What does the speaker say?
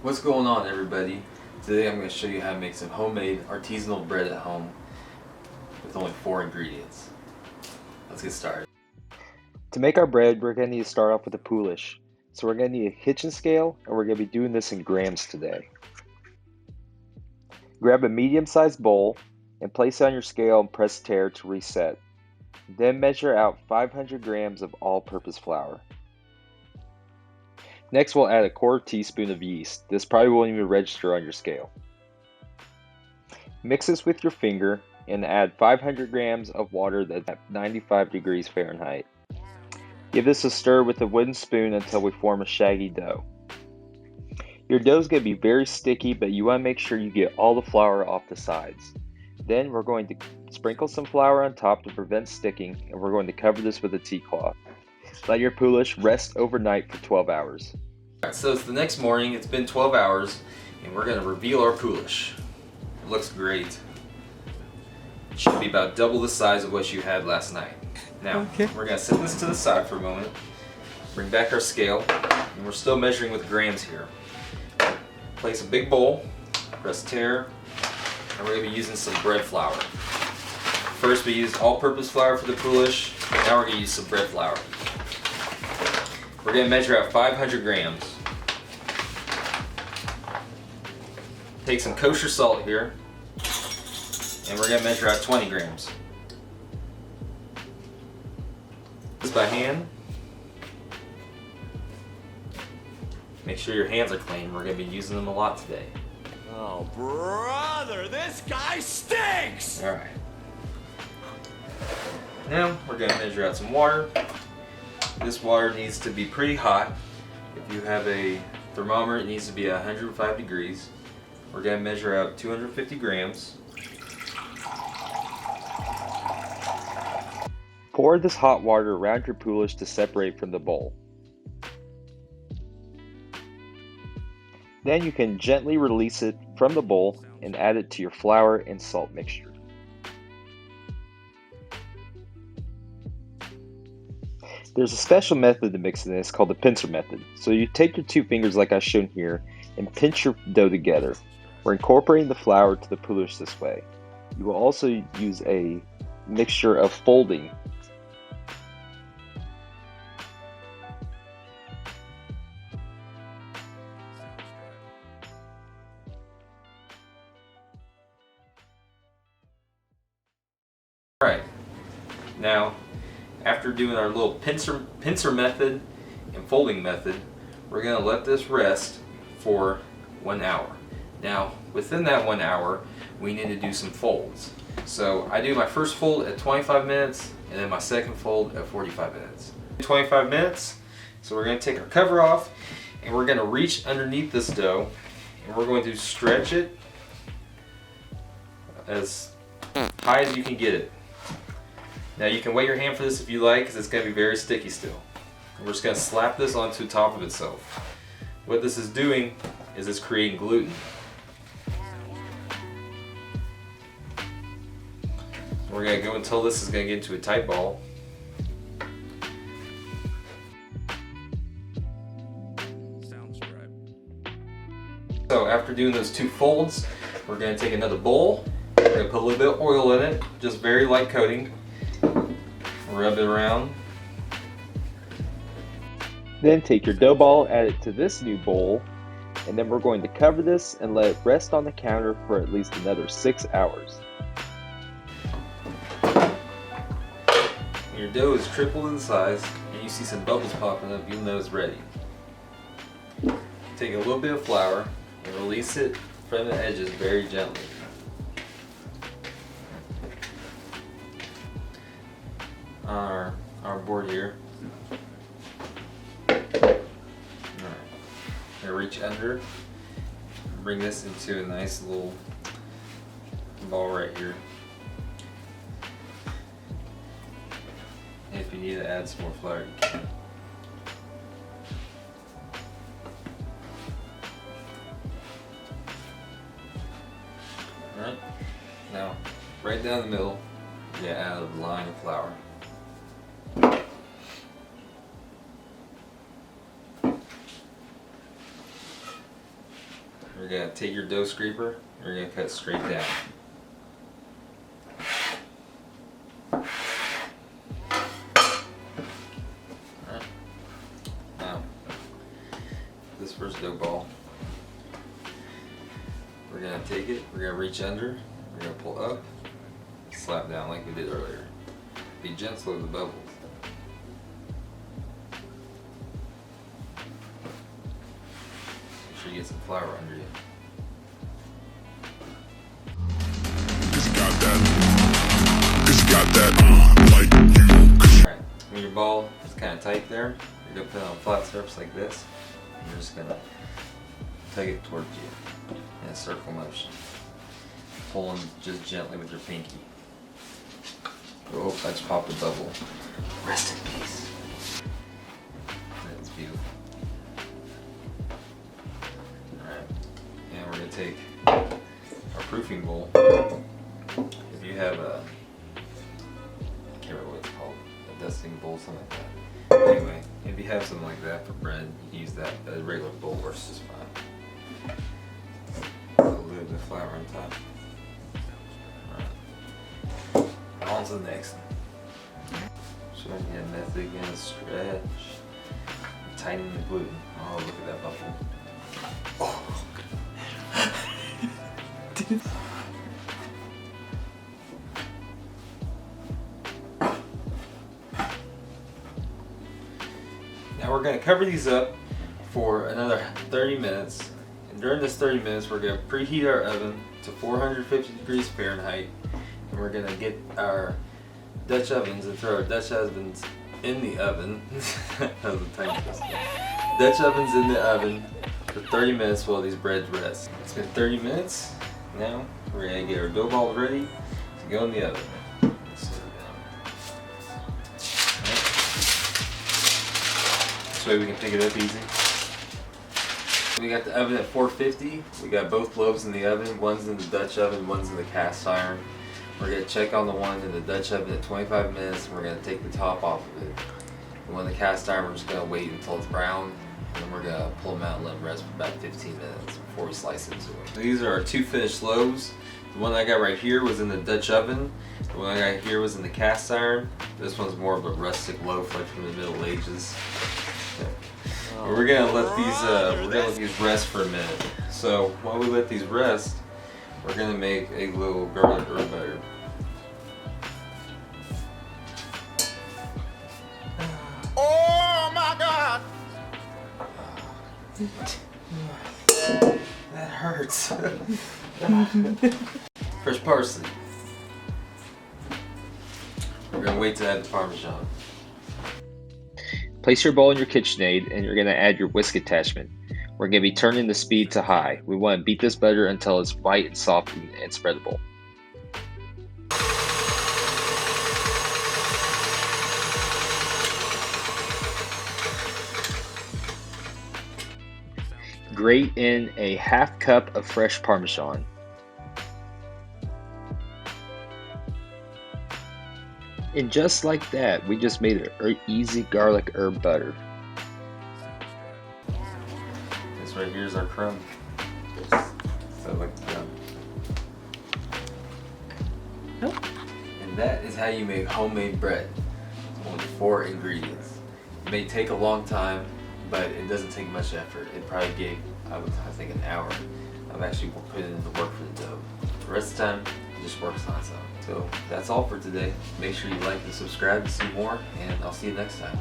What's going on, everybody? Today I'm going to show you how to make some homemade artisanal bread at home with only 4 ingredients. Let's get started. To make our bread, we're going to need to start off with a Poolish. So we're going to need a kitchen scale, and we're going to be doing this in grams today. Grab a medium-sized bowl and place it on your scale and press tare to reset. Then measure out 500 grams of all-purpose flour. Next, we'll add a quarter teaspoon of yeast. This probably won't even register on your scale. Mix this with your finger and add 500 grams of water that's at 95 degrees Fahrenheit. Give this a stir with a wooden spoon until we form a shaggy dough. Your dough is going to be very sticky, but you want to make sure you get all the flour off the sides. Then we're going to sprinkle some flour on top to prevent sticking, and we're going to cover this with a tea cloth. Let your Poolish rest overnight for 12 hours. Alright, so it's the next morning, it's been 12 hours, and we're going to reveal our Poolish. It looks great. It should be about double the size of what you had last night. Now, We're going to set this to the side for a moment, bring back our scale, and we're still measuring with grams here. Place a big bowl, press tare, and we're going to be using some bread flour. First we used all-purpose flour for the Poolish, now we're going to use some bread flour. We're going to measure out 500 grams. Take some kosher salt here, and we're going to measure out 20 grams. This by hand. Make sure your hands are clean. We're going to be using them a lot today. Oh, brother, this guy stinks! Alright. Now, we're going to measure out some water. This water needs to be pretty hot. If you have a thermometer, it needs to be 105 degrees. We're going to measure out 250 grams. Pour this hot water around your Poolish to separate from the bowl. Then you can gently release it from the bowl and add it to your flour and salt mixture. There's a special method to mixing this called the pincer method. So you take your 2 fingers like I've shown here and pinch your dough together. We're incorporating the flour to the Poolish this way. You will also use a mixture of folding. Alright, now after doing our little pincer method and folding method, we're going to let this rest for 1 hour. Now within that 1 hour we need to do some folds. So I do my first fold at 25 minutes and then my second fold at 45 minutes. 25 minutes, so we're going to take our cover off and we're going to reach underneath this dough and we're going to stretch it as high as you can get it. Now you can wet your hand for this if you like, because it's going to be very sticky still. And we're just going to slap this onto the top of itself. What this is doing is it's creating gluten. We're going to go until this is going to get into a tight ball. Sounds right. So after doing those 2 folds, we're going to take another bowl. We're going to put a little bit of oil in it, just very light coating. Rub it around. Then take your dough ball, add it to this new bowl, and then we're going to cover this and let it rest on the counter for at least another 6 hours. When your dough is tripled in size and you see some bubbles popping up, you'll know it's ready. Take a little bit of flour and release it from the edges very gently. Our board here. Alright. Now reach under, bring this into a nice little ball right here. And if you need to add some more flour, you can. Alright. Now, right down the middle, you add a line of flour. We're going to take your dough scraper, and we're going to cut straight down. Alright. Now, this first dough ball, we're going to take it, we're going to reach under, we're going to pull up, slap down like we did earlier. Be gentle with the bubbles. Make sure you get some flour under you. Alright, when your ball is kind of tight there, you're going to put it on flat surface like this. And you're just going to tug it towards you in a circle motion. Pulling just gently with your pinky. Oh, I just popped a bubble. Rest in peace. That's beautiful. Alright, and we're going to take our proofing bowl. If you have a, I can't remember what it's called, a dusting bowl, something like that. Anyway, if you have something like that for bread, you can use that. A regular bowl works just fine. Put a little bit of flour on top. On to the next one. Showing you a method again, stretch, tighten the gluten. Oh, look at that bubble. Oh. Now we're going to cover these up for another 30 minutes. And during this 30 minutes, we're going to preheat our oven to 450 degrees Fahrenheit. And we're going to get our Dutch ovens and throw our Dutch ovens in the oven. That was a tiny twist. Dutch ovens in the oven for 30 minutes while these breads rest. It's been 30 minutes. Now we're going to get our dough balls ready to go in the oven. This way we can pick it up easy. We got the oven at 450. We got both loaves in the oven. One's in the Dutch oven, one's in the cast iron. We're going to check on the one in the Dutch oven at 25 minutes, and we're going to take the top off of it. The one in the cast iron, we're just going to wait until it's brown, and then we're going to pull them out and let them rest for about 15 minutes before we slice into them. So these are our two finished loaves. The one I got right here was in the Dutch oven. The one I got here was in the cast iron. This one's more of a rustic loaf, like from the Middle Ages. We're going to let these rest for a minute. So while we let these rest, we're going to make a little garlic herb butter. Oh my God! That hurts. Fresh parsley. We're going to wait to add the Parmesan. Place your bowl in your KitchenAid and you're going to add your whisk attachment. We're going to be turning the speed to high. We want to beat this butter until it's white and soft and spreadable. Grate in a half cup of fresh Parmesan. And just like that, we just made an easy garlic herb butter. This right here is our crumb. So like the crumb. And that is how you make homemade bread. It's only 4 ingredients. It may take a long time, but it doesn't take much effort. It probably gave, I think, an hour of actually putting in the work for the dough. The rest of the time, it just works on its own. So that's all for today. Make sure you like and subscribe to see more, and I'll see you next time.